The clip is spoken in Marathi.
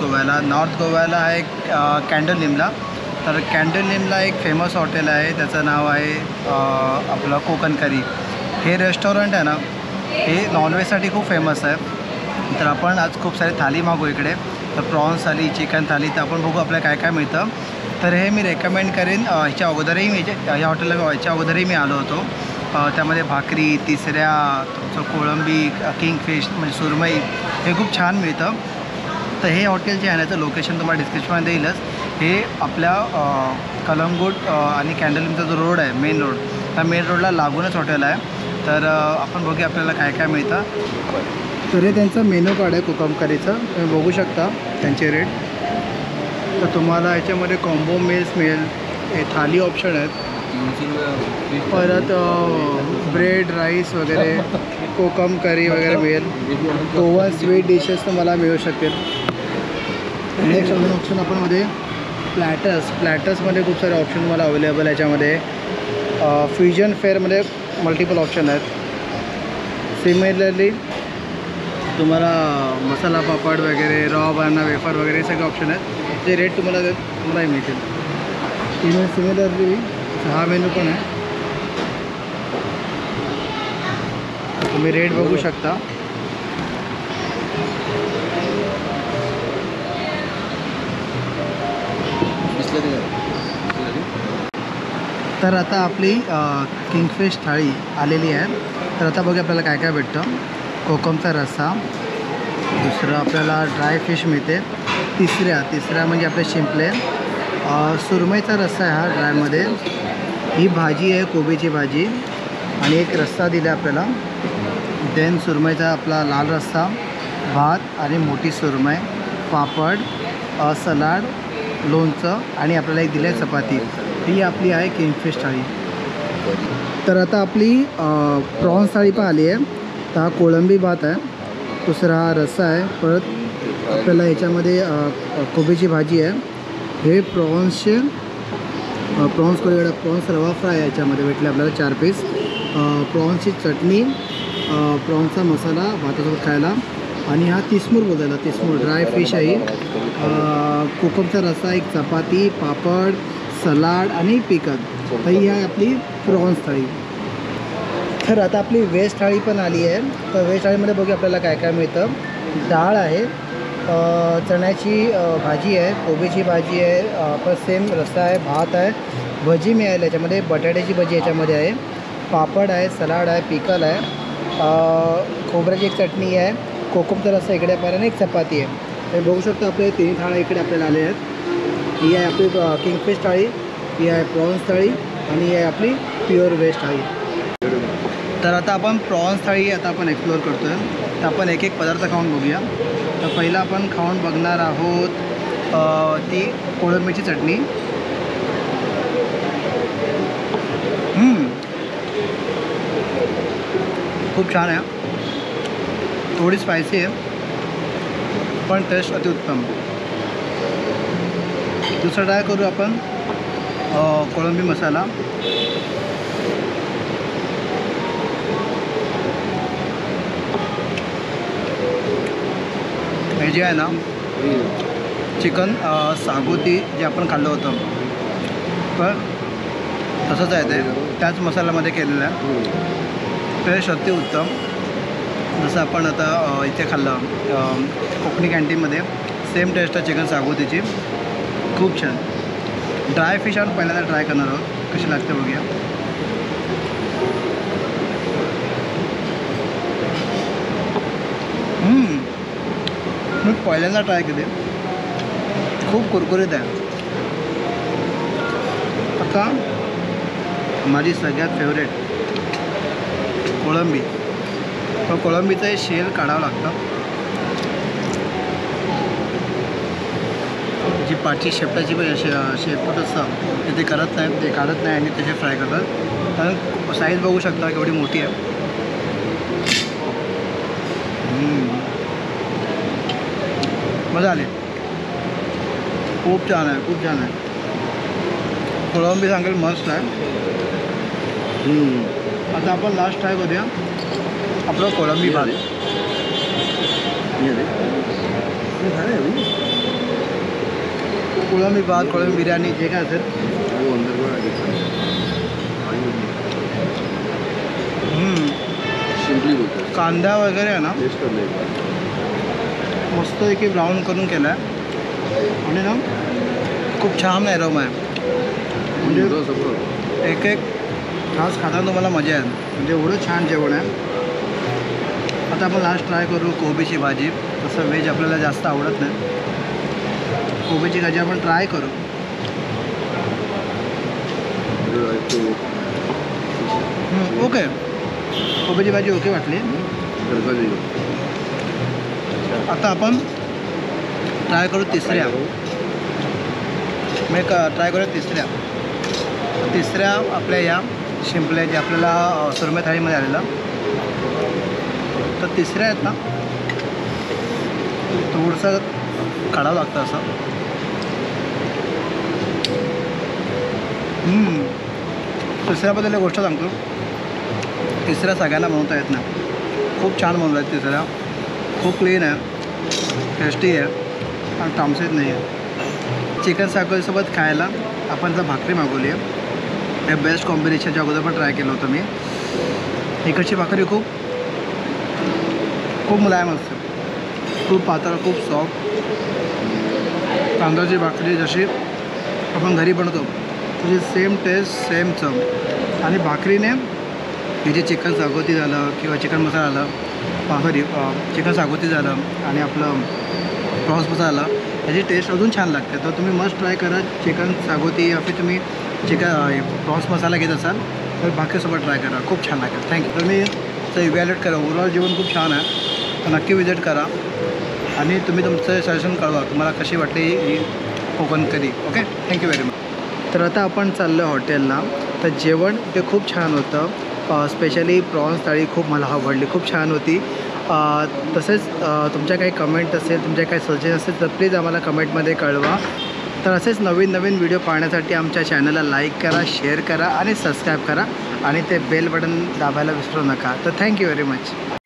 गोव्याला. नॉर्थ गोव्याला आहे कॅन्डोलिमला. तर कॅन्डोलिमला एक फेमस हॉटेल आहे, त्याचं नाव आहे आपलं कोकण करी. हे रेस्टॉरंट आहे ना, हे नॉनव्हेजसाठी खूप फेमस आहे. तर आपण आज खूप सारे थाली मागू इकडे. तर प्रॉन्स थाली, चिकन थाली, तर आपण बघू आपल्याला काय काय मिळतं. तर हे मी रेकमेंड करेन. ह्याच्या अगोदरही मी ह्या हॉटेलला ह्याच्या अगोदरही मी आलो होतो. त्यामध्ये भाकरी, तिसऱ्या, तुमचं कोळंबी, किंगफिश म्हणजे सुरमई हे खूप छान मिळतं. तर हे हॉटेल जे आहे ना, त्याचं लोकेशन तुम्हाला डिस्क्रिप्शनमध्ये देईलच. हे आपल्या कलंगूट आणि कॅन्डोलिमचा जो रोड आहे, मेन रोड, त्या मेन रोडला लागूनच हॉटेल आहे. तर आपण बघूया आपल्याला काय काय मिळतं. तर हे त्यांचं मेनू कार्ड आहे कोकम करीचं, तुम्ही बघू शकता त्यांचे रेट. तर तुम्हाला याच्यामध्ये कॉम्बो मील्स मिळेल, हे थाली ऑप्शन आहेत, परत ब्रेड, राईस वगैरे, कोकम करी वगैरे मिळेल. गोवन स्वीट डिशेस तुम्हाला मिळू शकेल. नेक्स्ट ऑप्शन आपण मध्ये प्लॅटर्समध्ये खूप सारे ऑप्शन तुम्हाला अवेलेबल आहे. याच्यामध्ये फ्युजन फेअरमध्ये मल्टिपल ऑप्शन आहेत. सिमिलरली तुम्हाला मसाला पापड वगैरे, रॉ बनाना वेफर वगैरे हे सगळे ऑप्शन आहेत, जे रेट तुम्हालाही मिळतील. सिमिलरली हा मेनू पण आहे, तुम्ही रेट बघू शकता. तर आता आपली किंगफिश थाळी आलेली आहे. तर आता बघूया आपल्याला काय काय भेटतं. कोकमचा रस्सा, दुसरं आपल्याला ड्राय फिश मिळते, तिसऱ्या म्हणजे आपले शिंपले, सुरमईचा रस्सा आहे हा ड्रायमध्ये, ही भाजी आहे कोबीची भाजी, आणि एक रस्सा दिला आपल्याला. देन सुरमईचा आपला लाल रस्सा, भात आणि मोठी सुरमई, पापड, सलाड, लोणचं, आणि आपल्याला एक दिलं आहे चपाती. ही आपली आहे किंगफिश थाळी. तर आता आपली प्रॉन्स थाळी पण आली आहे. तर हा कोळंबी भात आहे, दुसरा हा रस्सा आहे, परत आपल्याला ह्याच्यामध्ये कोबीची भाजी आहे, हे प्रॉन्स रवा फ्राय आहे, याच्यामध्ये भेटले आपल्याला 4 पीस, प्रॉन्सची चटणी, प्रॉन्सचा मसाला भातासोबत खायला, आणि हा तिसमूर बोलायला, तिसमूर ड्राय फिश आहे, कोकमचा रस्सा, एक चपाती, पापड, सलाड आणि पिकल. तर ही आहे आपली प्रॉन्स थाळी. तर आता आपली व्हेज थाळी पण आली आहे. तर व्हेज थाळीमध्ये बघूया आपल्याला काय काय मिळतं. डाळ आहे, चण्याची भाजी आहे, कोबीची भाजी आहे, पण सेम रस्सा आहे, भात आहे, भजी मिळाली याच्यामध्ये, बटाट्याची भजी याच्यामध्ये आहे, पापड आहे, सलाड आहे, पिकल आहे, खोबऱ्याची एक चटणी आहे, कोकमचा रस्सा इकडे आपल्याला, आणि एक चपाती आहे. हे बघू शकतो आपले 3 थाळ्या इकडे आपल्याला आले आहेत. ही आहे आपली किंगफिश थाळी, ही आहे प्रॉन्स थाळी, आणि ही आहे आपली प्युअर व्हेज थाळी. तर आता आपण प्रॉन्स थाळी आपण एक्सप्लोअर करतो आहे. तर आपण एक एक पदार्थ खाऊन बघूया. तर पहिला आपण खाऊन बघणार आहोत ती कोळंबीची चटणी. खूप छान आहे, थोडी स्पायसी आहे, पण टेस्ट अतिउत्तम. दुसरा ट्राय करू आपण कोळंबी मसाला. हे जे आहे ना, चिकन सागोती जे आपण खाल्लं होतं, तर तसंच आहे ते, त्याच मसाल्यामध्ये केलेलं आहे. टेस्ट अतिउत्तम. जसं आपण आता इथे खाल्लं कोकणी कॅन्टीनमध्ये, सेम टेस्ट आहे चिकन सागोतीची, खूप छान. ड्राय फिश आपण पहिल्यांदा ट्राय करणार आहोत, कशी लागते बघूया. मी पहिल्यांदा ट्राय केली, खूप कुरकुरीत आहे. आता माझी सगळ्यात फेवरेट कोळंबी. पण कोळंबीचं हे शेल काढावं लागतं, जी पाठची शेपटाची पण शेपट असतं ते करत नाही, ते काढत नाही आणि त्याचे फ्राय करतात. कारण साईज बघू शकता केवढी मोठी आहे. मजा आली, खूप छान आहे, खूप छान आहे. कोळंबी सांगेल मस्त आहे. आता आपण लास्ट ट्राय करूया आपलं कोळंबी भात. कोळंबी भात, कोळंबी बिर्याणी जे काय असेल. सिंपली बोलतो. कांदा वगैरे आहे ना टेस्ट करले मस्त एक ब्राऊन करून केला आहे आणि ना खूप छान ॲरोमा आहे. म्हणजे एक एक घास खाताना तुम्हाला मजा येईल. म्हणजे एवढं छान जेवण आहे. आता आपण लास्ट ट्राय करू कोबीची भाजी. तसं व्हेज आपल्याला जास्त आवडत नाही. कोबीची भाजी आपण ट्राय करू. ओके, कोबीची भाजी ओके वाटली. आता आपण ट्राय करू तिसऱ्या. मी ट्राय करू तिसऱ्या आपल्या या शिंपल्या जे आपल्याला सुरमई थाळीमध्ये आलेलं. तर तिसऱ्या आहेत ना थोडंसं काढावं लागतं असं. तिसऱ्याबद्दल एक गोष्ट सांगतो. तिसऱ्या सगळ्यांना बनवता येत नाही. खूप छान बनवलं आहे तिसऱ्या. खूप क्लीन आहे, टेस्टी आहे आणि तामसीत नाही आहे. चिकन साकोलीसोबत खायला आपण जर भाकरी मागवली आहे. हे बेस्ट कॉम्बिनेशनच्या अगोदर पण ट्राय केलं होतं मी. इकडची भाकरी खूप मुलायम असते, खूप पातळ, खूप सॉफ्ट. तांदळाची भाकरी जशी आपण घरी बनवतो तशी सेम टेस्ट, सेम चव. आणि भाकरीने हे जे चिकन सागोती झालं किंवा चिकन मसाला झालं, चिकन सागोती झालं आणि आपलं प्रॉन्स मसाला याची टेस्ट अजून छान लागते. तर तुम्ही मस्ट ट्राय करा चिकन सागोती या फिर तुम्ही प्रॉन्स मसाला घेत असाल तर भाकरीसोबत ट्राय करा. खूप छान लागेल. थँक्यू. तर मी ते इव्हॅल्युएट करा. ओव्हरऑल जेवण खूप छान आहे. तर नक्की विजिट करा आणि तुम्ही तुमचं सजेशन कळवा तुम्हाला कशी वाटली ही Konkan curry. Okay, thank you very much. तर आता आपण चाललो हॉटेलला. तर जेवण ते खूप छान होतं. स्पेशली प्रॉन्स थाळी खूप मला आवडली, खूप छान होती. तसेच तुमच्या काही कमेंट असेल, तुमच्या काही सजेशन असेल तर प्लीज आम्हाला कमेंटमध्ये कळवा. तर असेच नवीन व्हिडिओ पाहण्यासाठी आमच्या चॅनलला लाईक करा, शेअर करा आणि सबस्क्राईब करा आणि ते बेल बटन दाबायला विसरू नका. तर थँक्यू व्हेरी मच.